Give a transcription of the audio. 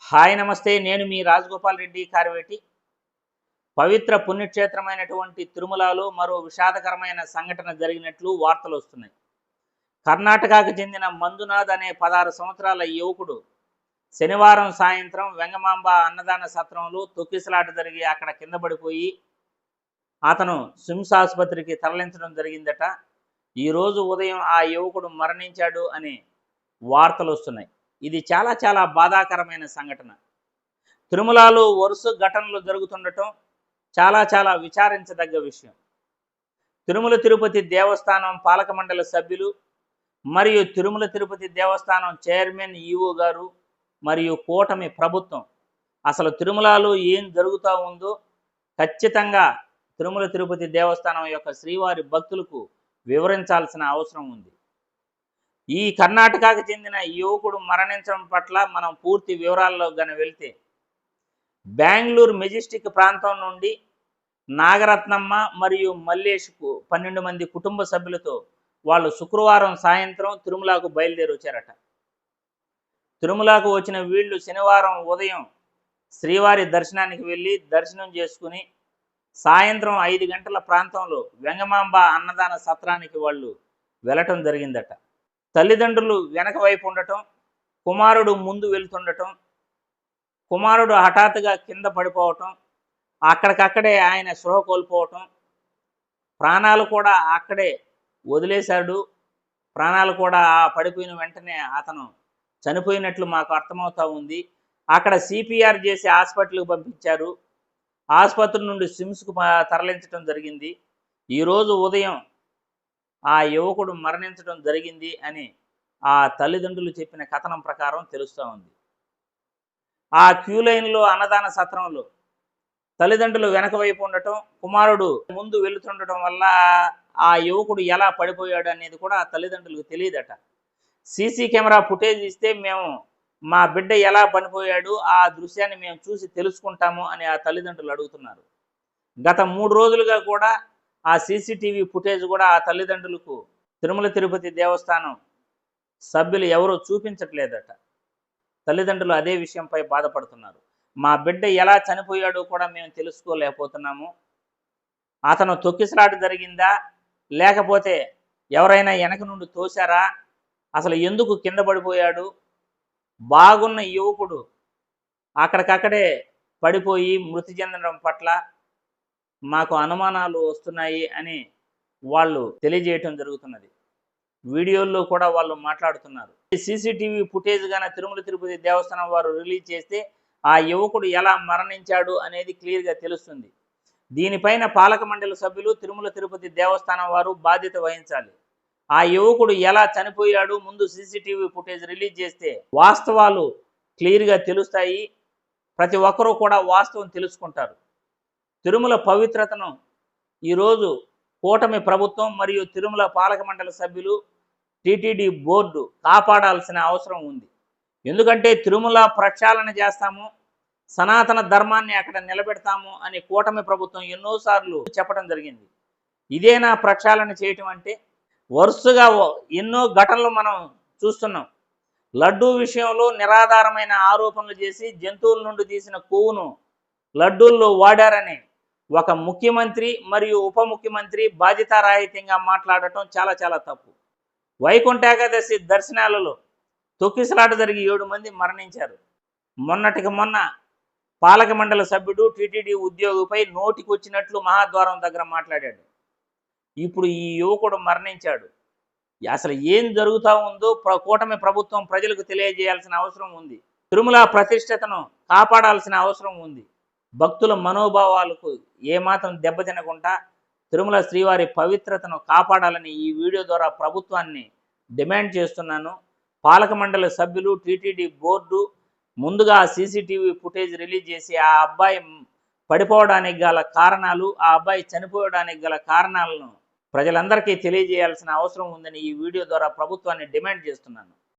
Hi నమస్తే. నేను మీ రాజగోపాల్ రెడ్డి కార్వేటి. పవిత్ర పుణ్యక్షేత్రమైనటువంటి తిరుమలలో మరో విషాదకరమైన సంఘటన జరిగినట్లు వార్తలు వస్తున్నాయి. కర్ణాటకకు చెందిన మంజునాథ్ అనే 16 సంవత్సరాల యువకుడు శనివారం సాయంత్రం వెంగమాంబ అన్నదాన సత్రంలో తొక్కిసలాట జరిగి అక్కడ కింద పడిపోయి అతను స్విమ్స్ ఆసుపత్రికి తరలించడం జరిగిందట. ఈరోజు ఉదయం ఆ యువకుడు మరణించాడు అని వార్తలు వస్తున్నాయి. ఇది చాలా చాలా బాధాకరమైన సంఘటన. తిరుమలలో వరుస ఘటనలు జరుగుతుండటం చాలా చాలా విచారించదగ్గ విషయం. తిరుమల తిరుపతి దేవస్థానం పాలక మండలి సభ్యులు మరియు తిరుమల తిరుపతి దేవస్థానం చైర్మన్ ఈవో గారు మరియు కూటమి ప్రభుత్వం అసలు తిరుమలలో ఏం జరుగుతూ ఉందో ఖచ్చితంగా తిరుమల తిరుపతి దేవస్థానం యొక్క శ్రీవారి భక్తులకు వివరించాల్సిన అవసరం ఉంది. ఈ కర్ణాటకకు చెందిన యువకుడు మరణించడం పట్ల మనం పూర్తి వివరాల్లో వెళ్తే, బెంగళూరు మెజెస్టిక్ ప్రాంతం నుండి నాగరత్నమ్మ మరియు మల్లేష్కు 12 మంది కుటుంబ సభ్యులతో వాళ్ళు శుక్రవారం సాయంత్రం తిరుమలకు బయలుదేరి వచ్చారట. తిరుమలకు వచ్చిన వీళ్ళు శనివారం ఉదయం శ్రీవారి దర్శనానికి వెళ్ళి దర్శనం చేసుకుని సాయంత్రం 5 గంటల ప్రాంతంలో వెంగమాంబ అన్నదాన సత్రానికి వాళ్ళు వెళ్ళటం జరిగిందట. తల్లిదండ్రులు వెనక వైపు ఉండటం, కుమారుడు ముందు వెళ్తుండటం, కుమారుడు హఠాత్తుగా కింద పడిపోవటం, అక్కడికక్కడే ఆయన స్పృహ కోల్పోవటం, ప్రాణాలు కూడా అక్కడే వదిలేశాడు. ప్రాణాలు కూడా పడిపోయిన వెంటనే అతను చనిపోయినట్లు మాకు అర్థమవుతూ ఉంది. అక్కడ సిపిఆర్ చేసి హాస్పిటల్కి పంపించారు. ఆసుపత్రి నుండి స్విమ్స్కు తరలించడం జరిగింది. ఈరోజు ఉదయం ఆ యువకుడు మరణించడం జరిగింది అని ఆ తల్లిదండ్రులు చెప్పిన కథనం ప్రకారం తెలుస్తూ ఉంది. ఆ క్యూ లైన్లో అన్నదాన సత్రంలో తల్లిదండ్రులు వెనక వైపు ఉండటం, కుమారుడు ముందు వెళుతుండటం వల్ల ఆ యువకుడు ఎలా పడిపోయాడు అనేది కూడా ఆ తల్లిదండ్రులకు తెలియదట. సీసీ కెమెరా ఫుటేజ్ ఇస్తే మేము మా బిడ్డ ఎలా పడిపోయాడు ఆ దృశ్యాన్ని మేము చూసి తెలుసుకుంటాము అని ఆ తల్లిదండ్రులు అడుగుతున్నారు. గత 3 రోజులుగా కూడా ఆ సీసీటీవీ ఫుటేజ్ కూడా ఆ తల్లిదండ్రులకు తిరుమల తిరుపతి దేవస్థానం సభ్యులు ఎవరూ చూపించట్లేదట. తల్లిదండ్రులు అదే విషయంపై బాధపడుతున్నారు. మా బిడ్డ ఎలా చనిపోయాడో కూడా మేము తెలుసుకోలేకపోతున్నాము. అతను తొక్కిసలాట జరిగిందా, లేకపోతే ఎవరైనా వెనక నుండి తోశారా, అసలు ఎందుకు కింద పడిపోయాడు, బాగున్న యువకుడు అక్కడికక్కడే పడిపోయి మృతి చెందడం పట్ల మాకు అనుమానాలు వస్తున్నాయి అని వాళ్ళు తెలియజేయటం జరుగుతున్నది. వీడియోల్లో కూడా వాళ్ళు మాట్లాడుతున్నారు. సీసీటీవీ ఫుటేజ్ గాన తిరుమల తిరుపతి దేవస్థానం వారు రిలీజ్ చేస్తే ఆ యువకుడు ఎలా మరణించాడు అనేది క్లియర్గా తెలుస్తుంది. దీనిపైన పాలక మండలి సభ్యులు తిరుమల తిరుపతి దేవస్థానం వారు బాధ్యత వహించాలి. ఆ యువకుడు ఎలా చనిపోయాడు ముందు సీసీటీవీ ఫుటేజ్ రిలీజ్ చేస్తే వాస్తవాలు క్లియర్గా తెలుస్తాయి. ప్రతి ఒక్కరూ కూడా వాస్తవం తెలుసుకుంటారు. తిరుమల పవిత్రతను ఈరోజు కూటమి ప్రభుత్వం మరియు తిరుమల పాలక మండలి సభ్యులు టీటీడీ బోర్డు కాపాడాల్సిన అవసరం ఉంది. ఎందుకంటే తిరుమల ప్రక్షాళన చేస్తాము, సనాతన ధర్మాన్ని అక్కడ నిలబెడతాము అని కూటమి ప్రభుత్వం ఎన్నోసార్లు చెప్పడం జరిగింది. ఇదేనా ప్రక్షాళన చేయటం అంటే? వరుసగా ఎన్నో ఘటనలు మనం చూస్తున్నాం. లడ్డూ విషయంలో నిరాధారమైన ఆరోపణలు చేసి జంతువుల నుండి తీసిన కొవ్వును లడ్డూల్లో వాడారని ఒక ముఖ్యమంత్రి మరియు ఉప ముఖ్యమంత్రి బాధ్యతారాహిత్యంగా మాట్లాడటం చాలా చాలా తప్పు. వైకుంఠ ఏకాదశి దర్శనాలలో తొక్కిసలాట జరిగి 7 మంది మరణించారు. మొన్నటికి మొన్న పాలక మండలి సభ్యుడు టీటీడీ ఉద్యోగిపై నోటికి వచ్చినట్లు మహాద్వారం దగ్గర మాట్లాడాడు. ఇప్పుడు ఈ యువకుడు మరణించాడు. అసలు ఏం జరుగుతూ ఉందో కూటమి ప్రభుత్వం ప్రజలకు తెలియజేయాల్సిన అవసరం ఉంది. తిరుమల ప్రతిష్టతను కాపాడాల్సిన అవసరం ఉంది. భక్తుల మనోభావాలకు ఏమాత్రం దెబ్బతినకుండా తిరుమల శ్రీవారి పవిత్రతను కాపాడాలని ఈ వీడియో ద్వారా ప్రభుత్వాన్ని డిమాండ్ చేస్తున్నాను. పాలక మండలి సభ్యులు టీటీడీ బోర్డు ముందుగా సీసీటీవీ ఫుటేజ్ రిలీజ్ చేసి ఆ అబ్బాయి పడిపోవడానికి గల కారణాలు, ఆ అబ్బాయి చనిపోవడానికి గల కారణాలను ప్రజలందరికీ తెలియజేయాల్సిన అవసరం ఉందని ఈ వీడియో ద్వారా ప్రభుత్వాన్ని డిమాండ్ చేస్తున్నాను.